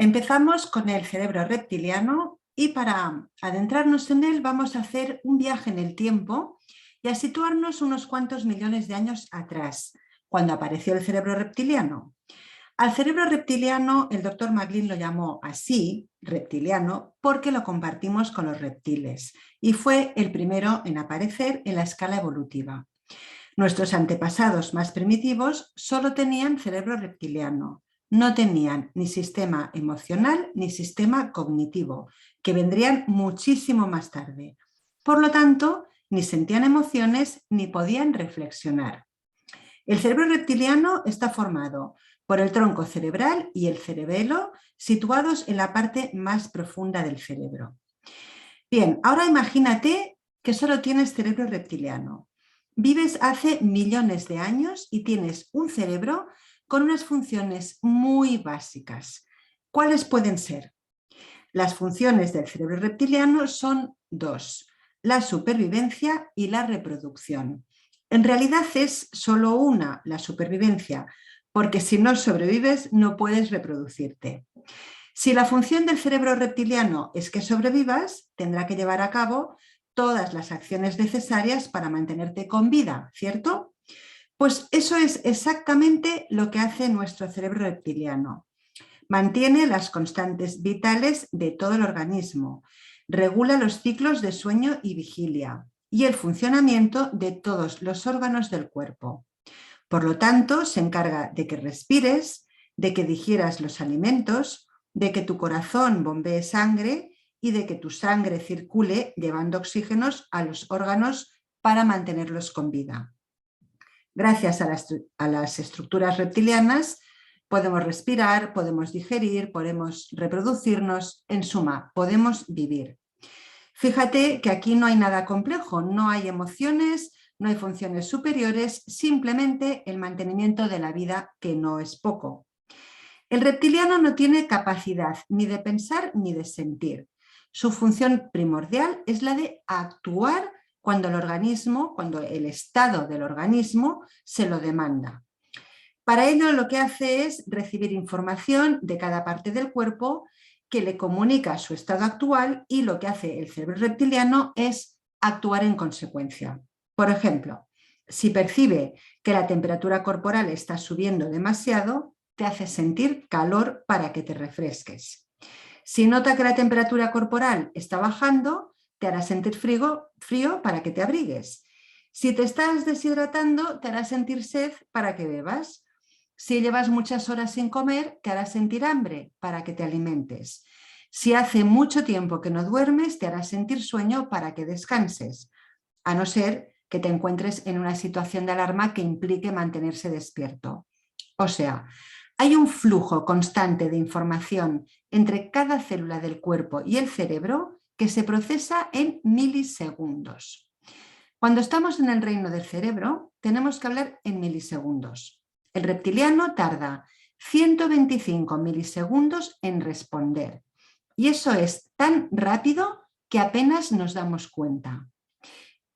Empezamos con el cerebro reptiliano y para adentrarnos en él vamos a hacer un viaje en el tiempo y a situarnos unos cuantos millones de años atrás, cuando apareció el cerebro reptiliano. Al cerebro reptiliano el doctor MacLean lo llamó así, reptiliano, porque lo compartimos con los reptiles y fue el primero en aparecer en la escala evolutiva. Nuestros antepasados más primitivos solo tenían cerebro reptiliano. No tenían ni sistema emocional ni sistema cognitivo, que vendrían muchísimo más tarde. Por lo tanto, ni sentían emociones ni podían reflexionar. El cerebro reptiliano está formado por el tronco cerebral y el cerebelo, situados en la parte más profunda del cerebro. Bien, ahora imagínate que solo tienes cerebro reptiliano. Vives hace millones de años y tienes un cerebro con unas funciones muy básicas. ¿Cuáles pueden ser? Las funciones del cerebro reptiliano son dos: la supervivencia y la reproducción. En realidad es solo una, la supervivencia, porque si no sobrevives no puedes reproducirte. Si la función del cerebro reptiliano es que sobrevivas, tendrá que llevar a cabo todas las acciones necesarias para mantenerte con vida, ¿cierto? Pues eso es exactamente lo que hace nuestro cerebro reptiliano. Mantiene las constantes vitales de todo el organismo, regula los ciclos de sueño y vigilia y el funcionamiento de todos los órganos del cuerpo. Por lo tanto, se encarga de que respires, de que digieras los alimentos, de que tu corazón bombee sangre y de que tu sangre circule llevando oxígenos a los órganos para mantenerlos con vida. Gracias a las estructuras reptilianas podemos respirar, podemos digerir, podemos reproducirnos, en suma, podemos vivir. Fíjate que aquí no hay nada complejo, no hay emociones, no hay funciones superiores, simplemente el mantenimiento de la vida, que no es poco. El reptiliano no tiene capacidad ni de pensar ni de sentir. Su función primordial es la de actuar cuando el estado del organismo se lo demanda. Para ello lo que hace es recibir información de cada parte del cuerpo que le comunica su estado actual y lo que hace el cerebro reptiliano es actuar en consecuencia. Por ejemplo, si percibe que la temperatura corporal está subiendo demasiado, te hace sentir calor para que te refresques. Si nota que la temperatura corporal está bajando, te hará sentir frío para que te abrigues. Si te estás deshidratando, te hará sentir sed para que bebas. Si llevas muchas horas sin comer, te hará sentir hambre para que te alimentes. Si hace mucho tiempo que no duermes, te hará sentir sueño para que descanses, a no ser que te encuentres en una situación de alarma que implique mantenerse despierto. O sea, hay un flujo constante de información entre cada célula del cuerpo y el cerebro que se procesa en milisegundos. Cuando estamos en el reino del cerebro, tenemos que hablar en milisegundos. El reptiliano tarda 125 milisegundos en responder. Y eso es tan rápido que apenas nos damos cuenta.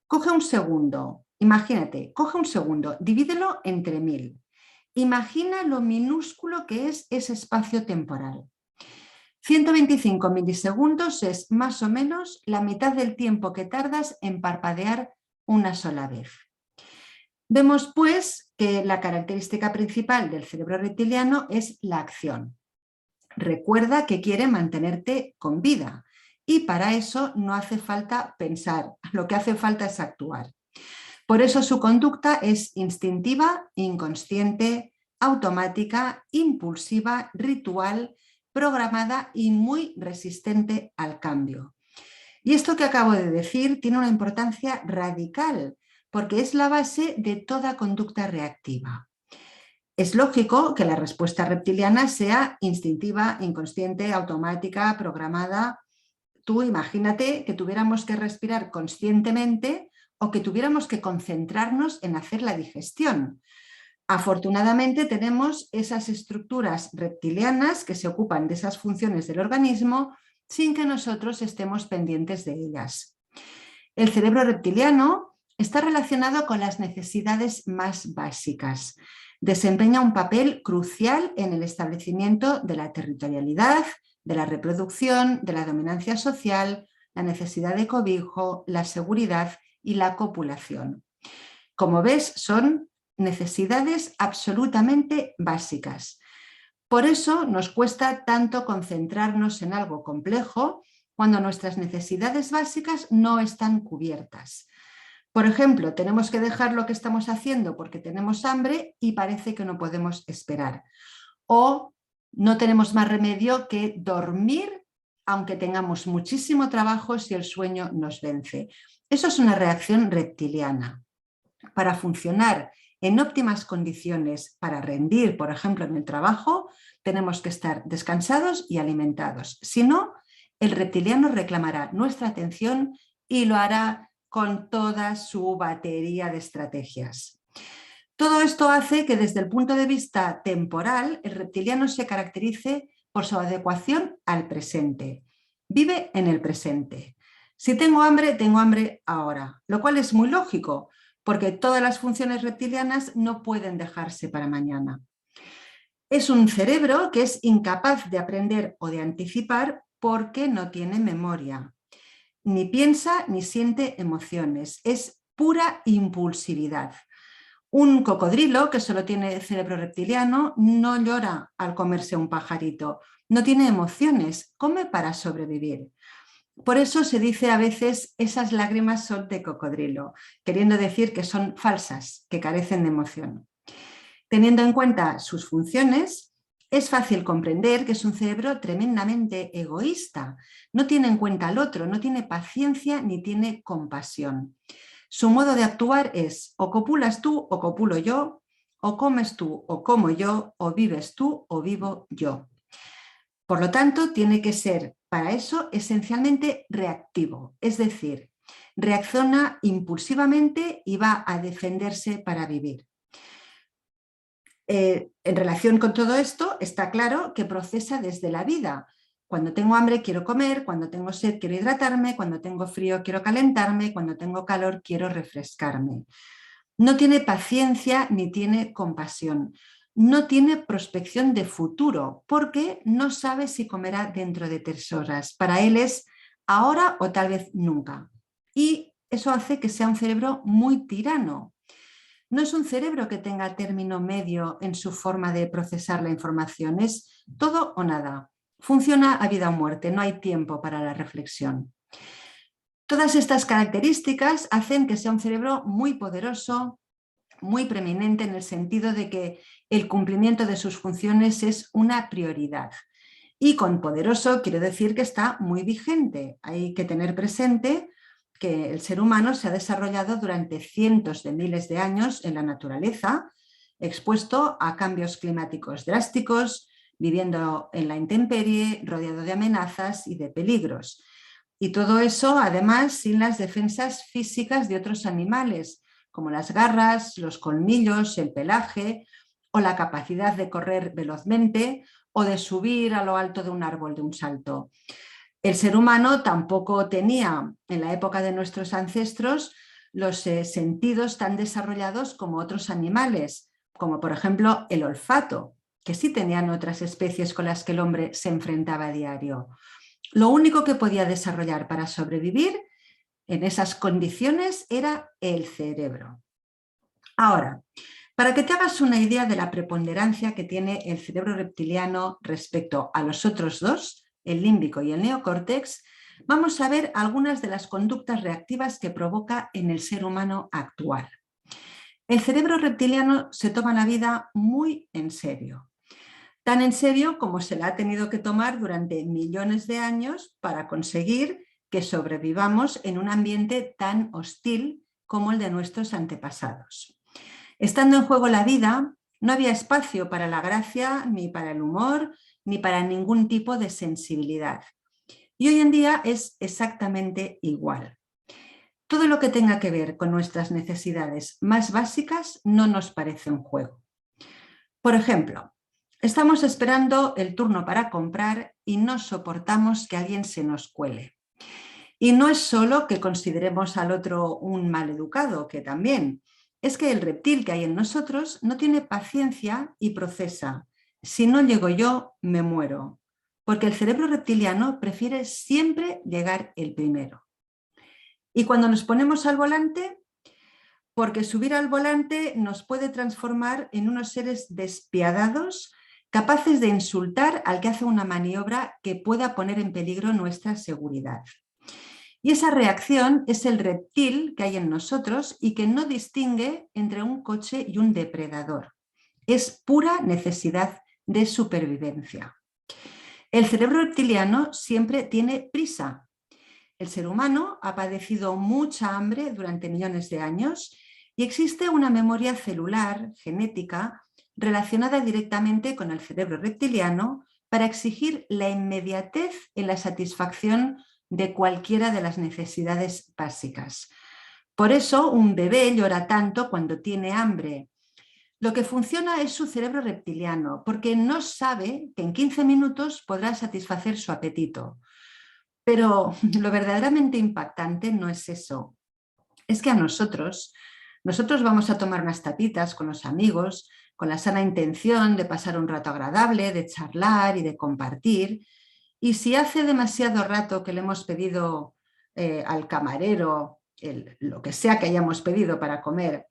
Coge un segundo, imagínate, coge un segundo, divídelo entre 1000. Imagina lo minúsculo que es ese espacio temporal. 125 milisegundos es más o menos la mitad del tiempo que tardas en parpadear una sola vez. Vemos pues que la característica principal del cerebro reptiliano es la acción. Recuerda que quiere mantenerte con vida y para eso no hace falta pensar, lo que hace falta es actuar. Por eso su conducta es instintiva, inconsciente, automática, impulsiva, ritual, programada y muy resistente al cambio. Y esto que acabo de decir tiene una importancia radical porque es la base de toda conducta reactiva. Es lógico que la respuesta reptiliana sea instintiva, inconsciente, automática, programada. Tú imagínate que tuviéramos que respirar conscientemente o que tuviéramos que concentrarnos en hacer la digestión. Afortunadamente tenemos esas estructuras reptilianas que se ocupan de esas funciones del organismo sin que nosotros estemos pendientes de ellas. El cerebro reptiliano está relacionado con las necesidades más básicas: Desempeña un papel crucial en el establecimiento de la territorialidad, de la reproducción, de la dominancia social, la necesidad de cobijo, la seguridad y la copulación. Como ves, son necesidades absolutamente básicas. Por eso nos cuesta tanto concentrarnos en algo complejo cuando nuestras necesidades básicas no están cubiertas. Por ejemplo, tenemos que dejar lo que estamos haciendo porque tenemos hambre y parece que no podemos esperar. O no tenemos más remedio que dormir aunque tengamos muchísimo trabajo si el sueño nos vence. Eso es una reacción reptiliana. Para funcionar en óptimas condiciones, para rendir, por ejemplo, en el trabajo, tenemos que estar descansados y alimentados. Si no, el reptiliano reclamará nuestra atención y lo hará con toda su batería de estrategias. Todo esto hace que desde el punto de vista temporal el reptiliano se caracterice por su adecuación al presente. Vive en el presente. Si tengo hambre ahora, lo cual es muy lógico, porque todas las funciones reptilianas no pueden dejarse para mañana. Es un cerebro que es incapaz de aprender o de anticipar porque no tiene memoria. Ni piensa ni siente emociones, es pura impulsividad. Un cocodrilo que solo tiene cerebro reptiliano no llora al comerse un pajarito, no tiene emociones, come para sobrevivir. Por eso se dice a veces esas lágrimas son de cocodrilo, queriendo decir que son falsas, que carecen de emoción. Teniendo en cuenta sus funciones, es fácil comprender que es un cerebro tremendamente egoísta. No tiene en cuenta al otro, no tiene paciencia ni tiene compasión. Su modo de actuar es o copulas tú o copulo yo, o comes tú o como yo, o vives tú o vivo yo. Por lo tanto, tiene que ser para eso esencialmente reactivo, es decir, reacciona impulsivamente y va a defenderse para vivir. En relación con todo esto, está claro que procesa desde la vida. Cuando tengo hambre quiero comer, cuando tengo sed quiero hidratarme, cuando tengo frío quiero calentarme, cuando tengo calor quiero refrescarme. No tiene paciencia ni tiene compasión. No tiene prospección de futuro porque no sabe si comerá dentro de 3 horas. Para él es ahora o tal vez nunca. Y eso hace que sea un cerebro muy tirano. No es un cerebro que tenga término medio en su forma de procesar la información, es todo o nada. Funciona a vida o muerte, no hay tiempo para la reflexión. Todas estas características hacen que sea un cerebro muy poderoso, muy preeminente en el sentido de que el cumplimiento de sus funciones es una prioridad. Y con poderoso quiero decir que está muy vigente. Hay que tener presente que el ser humano se ha desarrollado durante cientos de miles de años en la naturaleza, expuesto a cambios climáticos drásticos, viviendo en la intemperie, rodeado de amenazas y de peligros. Y todo eso, además, sin las defensas físicas de otros animales, como las garras, los colmillos, el pelaje o la capacidad de correr velozmente o de subir a lo alto de un árbol de un salto. El ser humano tampoco tenía, en la época de nuestros ancestros, los sentidos tan desarrollados como otros animales, como por ejemplo el olfato, que sí tenían otras especies con las que el hombre se enfrentaba a diario. Lo único que podía desarrollar para sobrevivir en esas condiciones era el cerebro. Ahora, para que te hagas una idea de la preponderancia que tiene el cerebro reptiliano respecto a los otros dos, el límbico y el neocórtex, vamos a ver algunas de las conductas reactivas que provoca en el ser humano actual. El cerebro reptiliano se toma la vida muy en serio, tan en serio como se la ha tenido que tomar durante millones de años para conseguir que sobrevivamos en un ambiente tan hostil como el de nuestros antepasados. Estando en juego la vida, no había espacio para la gracia, ni para el humor, ni para ningún tipo de sensibilidad. Y hoy en día es exactamente igual. Todo lo que tenga que ver con nuestras necesidades más básicas no nos parece un juego. Por ejemplo, estamos esperando el turno para comprar y no soportamos que alguien se nos cuele. Y no es solo que consideremos al otro un maleducado, que también. es que el reptil que hay en nosotros no tiene paciencia y procesa. Si no llego yo, me muero. Porque el cerebro reptiliano prefiere siempre llegar el primero. Y cuando nos ponemos al volante, porque subir al volante nos puede transformar en unos seres despiadados, capaces de insultar al que hace una maniobra que pueda poner en peligro nuestra seguridad. Y esa reacción es el reptil que hay en nosotros y que no distingue entre un coche y un depredador. Es pura necesidad de supervivencia. El cerebro reptiliano siempre tiene prisa. El ser humano ha padecido mucha hambre durante millones de años y existe una memoria celular, genética, relacionada directamente con el cerebro reptiliano para exigir la inmediatez en la satisfacción de cualquiera de las necesidades básicas. Por eso un bebé llora tanto cuando tiene hambre. Lo que funciona es su cerebro reptiliano, porque no sabe que en 15 minutos podrá satisfacer su apetito. Pero lo verdaderamente impactante no es eso. Es que a nosotros vamos a tomar unas tapitas con los amigos, con la sana intención de pasar un rato agradable, de charlar y de compartir. Y si hace demasiado rato que le hemos pedido al camarero lo que sea que hayamos pedido para comer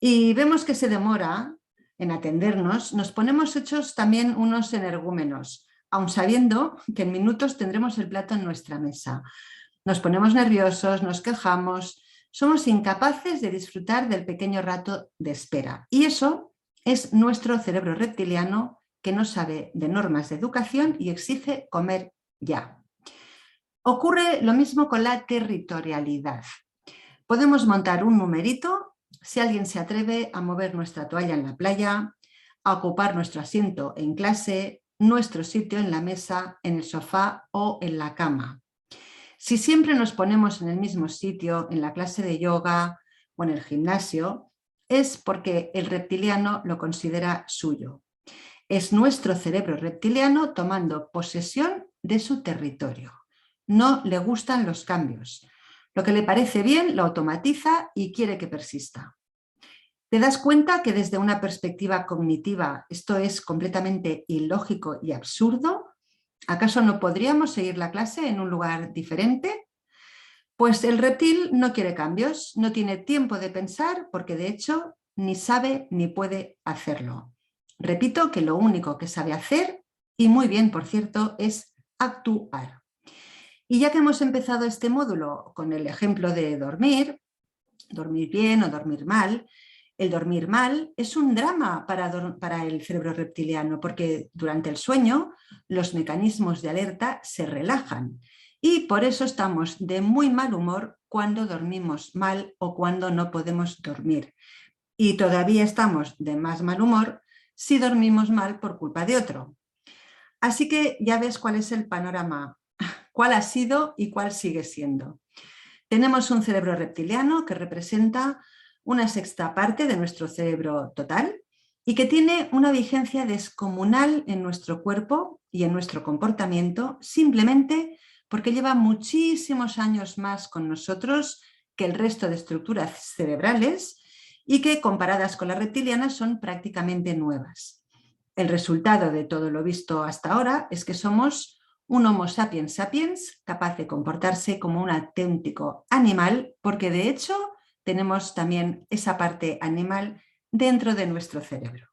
y vemos que se demora en atendernos, nos ponemos hechos también unos energúmenos, aun sabiendo que en minutos tendremos el plato en nuestra mesa. Nos ponemos nerviosos, nos quejamos, somos incapaces de disfrutar del pequeño rato de espera. Y eso es nuestro cerebro reptiliano que no sabe de normas de educación y exige comer ya. Ocurre lo mismo con la territorialidad. Podemos montar un numerito si alguien se atreve a mover nuestra toalla en la playa, a ocupar nuestro asiento en clase, nuestro sitio en la mesa, en el sofá o en la cama. Si siempre nos ponemos en el mismo sitio, en la clase de yoga o en el gimnasio, es porque el reptiliano lo considera suyo. Es nuestro cerebro reptiliano tomando posesión de su territorio. No le gustan los cambios. Lo que le parece bien lo automatiza y quiere que persista. ¿Te das cuenta que desde una perspectiva cognitiva esto es completamente ilógico y absurdo? ¿Acaso no podríamos seguir la clase en un lugar diferente? Pues el reptil no quiere cambios, no tiene tiempo de pensar porque de hecho ni sabe ni puede hacerlo. Repito que lo único que sabe hacer, y muy bien por cierto, es actuar. Y ya que hemos empezado este módulo con el ejemplo de dormir bien o dormir mal, el dormir mal es un drama para el cerebro reptiliano porque durante el sueño los mecanismos de alerta se relajan y por eso estamos de muy mal humor cuando dormimos mal o cuando no podemos dormir. Y todavía estamos de más mal humor si dormimos mal por culpa de otro. Así que ya ves cuál es el panorama, cuál ha sido y cuál sigue siendo. Tenemos un cerebro reptiliano que representa una sexta parte de nuestro cerebro total y que tiene una vigencia descomunal en nuestro cuerpo y en nuestro comportamiento simplemente porque lleva muchísimos años más con nosotros que el resto de estructuras cerebrales y que comparadas con la reptiliana son prácticamente nuevas. El resultado de todo lo visto hasta ahora es que somos un Homo sapiens sapiens capaz de comportarse como un auténtico animal, porque de hecho tenemos también esa parte animal dentro de nuestro cerebro.